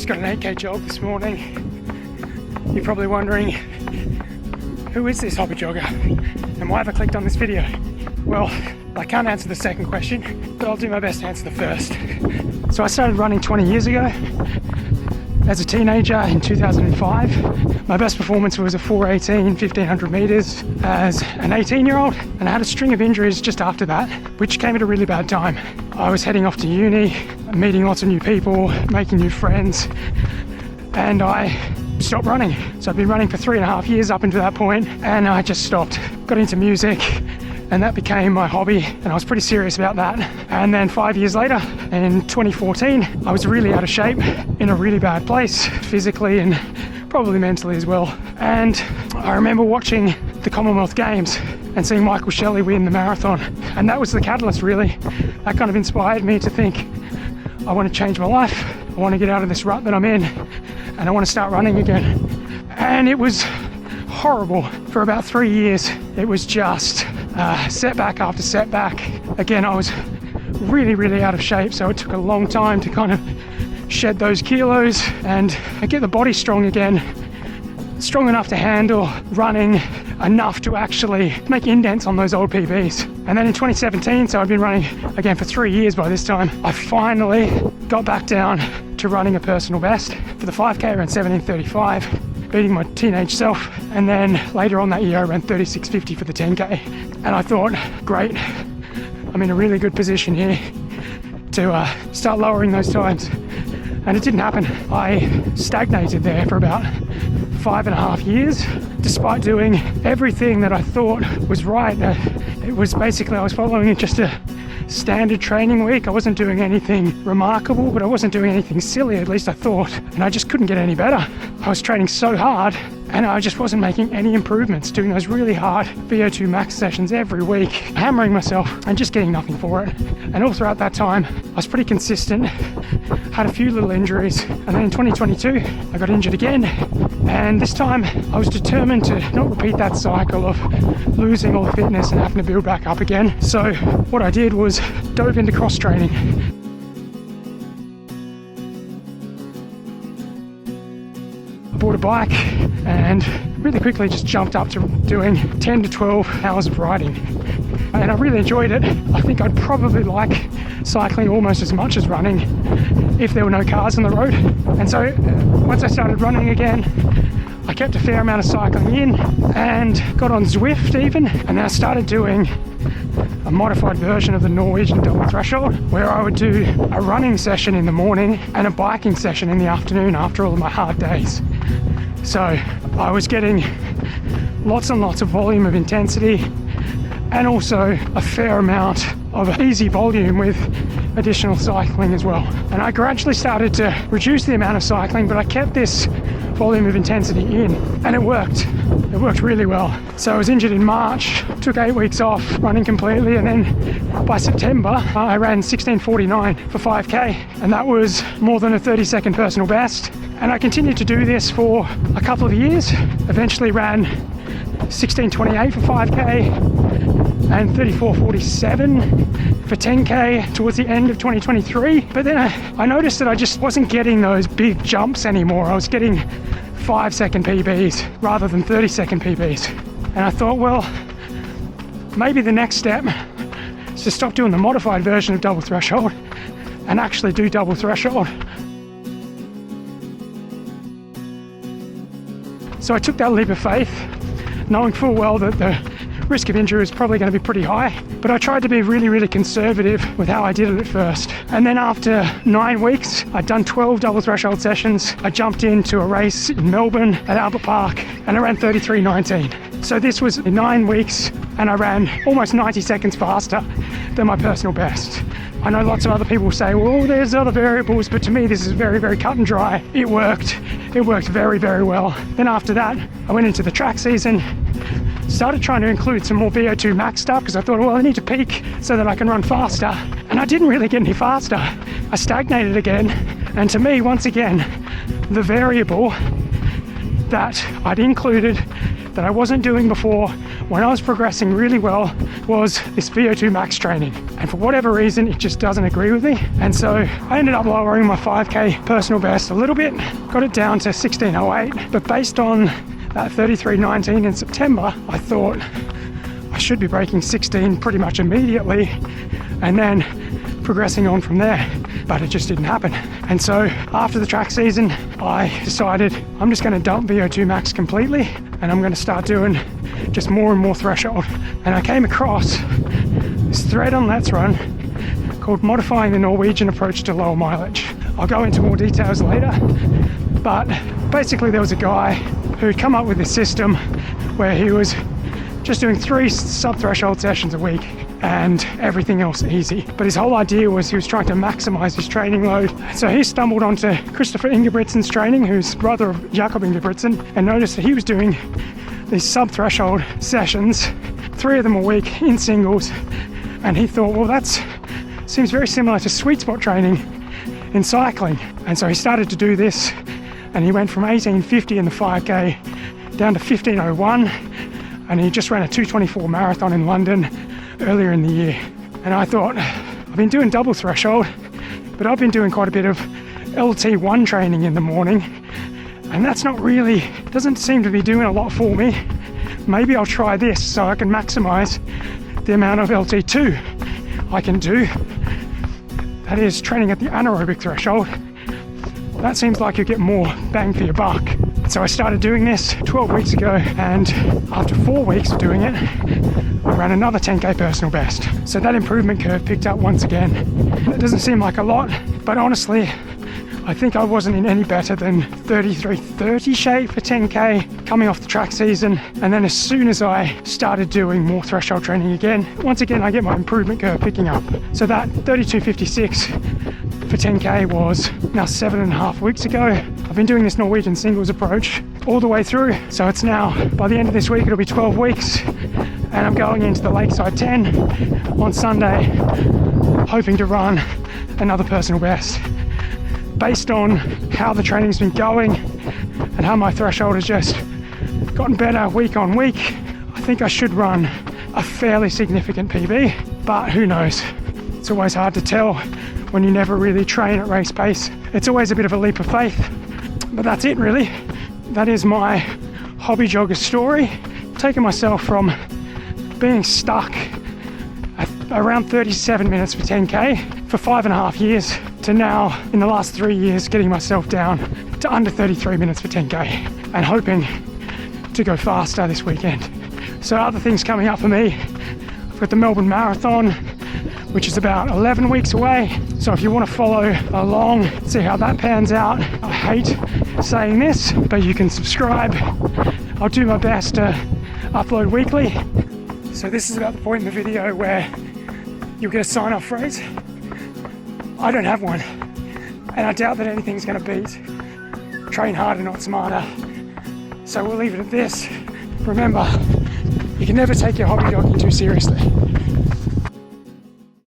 just got an 8k jog this morning. You're probably wondering, who is this hobby jogger and why have I clicked on this video? Well, I can't answer the second question, but I'll do my best to answer the first. So I started running 20 years ago as a teenager in 2005. My best performance was a 4:18, 1500 meters as an 18-year-old, and I had a string of injuries just after that, which came at a really bad time. I was heading off to uni, meeting lots of new people, making new friends, and I stopped running. So I've been running for 3.5 years up until that point, and I just stopped. Got into music, and that became my hobby, and I was pretty serious about that. And then 5 years later, in 2014, I was really out of shape, in a really bad place, physically and probably mentally as well. And I remember watching the Commonwealth Games and seeing Michael Shelley win the marathon, and that was the catalyst really. That kind of inspired me to think, I want to change my life, I want to get out of this rut that I'm in, and I want to start running again. And it was horrible for about 3 years. It was just setback after setback. Again, I was really out of shape, so it took a long time to kind of shed those kilos and get the body strong again, strong enough to handle running, enough to actually make indents on those old PBs. And then in 2017, so I've been running again for 3 years by this time, I finally got back down to running a personal best for the 5k, around 17:35, beating my teenage self. And then later on that year I ran 36:50 for the 10k, and I thought, great, I'm in a really good position here to start lowering those times. And it didn't happen. I stagnated there for about 5.5 years, despite doing everything that I thought was right. It was basically, I was following just a standard training week. I wasn't doing anything remarkable, but I wasn't doing anything silly, at least I thought, and I just couldn't get any better. I was training so hard, and I just wasn't making any improvements, doing those really hard VO2 max sessions every week, hammering myself and just getting nothing for it. And all throughout that time, I was pretty consistent, had a few little injuries, and then in 2022, I got injured again. And this time I was determined to not repeat that cycle of losing all the fitness and having to build back up again. So what I did was dove into cross training. I bought a bike and really quickly just jumped up to doing 10 to 12 hours of riding. And I really enjoyed it. I think I'd probably like cycling almost as much as running if there were no cars on the road. And so once I started running again, I kept a fair amount of cycling in and got on Zwift even. And then I started doing a modified version of the Norwegian double threshold, where I would do a running session in the morning and a biking session in the afternoon after all of my hard days. So I was getting lots and lots of volume of intensity, and also a fair amount of easy volume with additional cycling as well. And I gradually started to reduce the amount of cycling, but I kept this volume of intensity in, and it worked. It worked really well. So I was injured in March, took 8 weeks off running completely, and then by September I ran 16:49 for 5k, and that was more than a 30-second personal best. And I continued to do this for a couple of years, eventually ran 16:28 for 5k and 34:47 for 10k towards the end of 2023. But then I noticed that I just wasn't getting those big jumps anymore. I was getting 5-second PBs rather than 30-second PBs. And I thought, well, maybe the next step is to stop doing the modified version of double threshold and actually do double threshold. So I took that leap of faith, knowing full well that the risk of injury is probably going to be pretty high, but I tried to be really conservative with how I did it at first. And then after 9 weeks, I'd done 12 double threshold sessions. I jumped into a race in Melbourne at Albert Park, and I ran 33:19. So this was in 9 weeks, and I ran almost 90 seconds faster than my personal best. I know lots of other people say, well, there's other variables, but to me this is very cut and dry. It worked. It worked very well. Then after that, I went into the track season, started trying to include some more VO2 max stuff, because I thought, well, I need to peak so that I can run faster. And I didn't really get any faster. I stagnated again. And to me, once again, the variable that I'd included that I wasn't doing before when I was progressing really well was this VO2 Max training. And for whatever reason, it just doesn't agree with me. And so I ended up lowering my 5K personal best a little bit, got it down to 16:08. But based on that 33:19 in September, I thought I should be breaking 16 pretty much immediately and then progressing on from there. But it just didn't happen. And so after the track season, I decided I'm just going to dump VO2 Max completely and I'm going to start doing just more and more threshold. And I came across this thread on Let's Run called Modifying the Norwegian Approach to Lower Mileage. I'll go into more details later, but basically there was a guy who'd come up with this system where he was just doing 3 sub-threshold sessions a week and everything else easy. But his whole idea was he was trying to maximize his training load. So he stumbled onto Christopher Ingebrigtsen's training, who's brother of Jakob Ingebrigtsen, and noticed that he was doing these sub-threshold sessions, 3 of them a week in singles. And he thought, well, that seems very similar to sweet spot training in cycling. And so he started to do this, and he went from 18:50 in the 5K down to 15:01, and he just ran a 2:24 marathon in London earlier in the year. And I thought, I've been doing double threshold, but I've been doing quite a bit of LT1 training in the morning, and that's not really, doesn't seem to be doing a lot for me. Maybe I'll try this so I can maximize the amount of LT2 I can do. That is training at the anaerobic threshold. That seems like you get more bang for your buck. So I started doing this 12 weeks ago, and after 4 weeks of doing it, I ran another 10K personal best. So that improvement curve picked up once again. It doesn't seem like a lot, but honestly, I think I wasn't in any better than 33:30 shape for 10K coming off the track season. And then as soon as I started doing more threshold training again, once again I get my improvement curve picking up. So that 32:56 for 10K was now 7.5 weeks ago. I've been doing this Norwegian Singles Approach all the way through. So it's now, by the end of this week, it'll be 12 weeks. And I'm going into the Lakeside 10 on Sunday, hoping to run another personal best. Based on how the training's been going and how my threshold has just gotten better week on week, I think I should run a fairly significant PB, but who knows? It's always hard to tell when you never really train at race pace. It's always a bit of a leap of faith, but that's it really. That is my hobby jogger story. Taking myself from being stuck at around 37 minutes for 10K for 5.5 years to now, in the last 3 years, getting myself down to under 33 minutes for 10K and hoping to go faster this weekend. So other things coming up for me, I've got the Melbourne Marathon, which is about 11 weeks away. So if you want to follow along, see how that pans out. I hate saying this, but you can subscribe. I'll do my best to upload weekly. So this is about the point in the video where you'll get a sign-off phrase. I don't have one, and I doubt that anything's going to beat train harder, not smarter. So we'll leave it at this. Remember, you can never take your hobby jogging too seriously.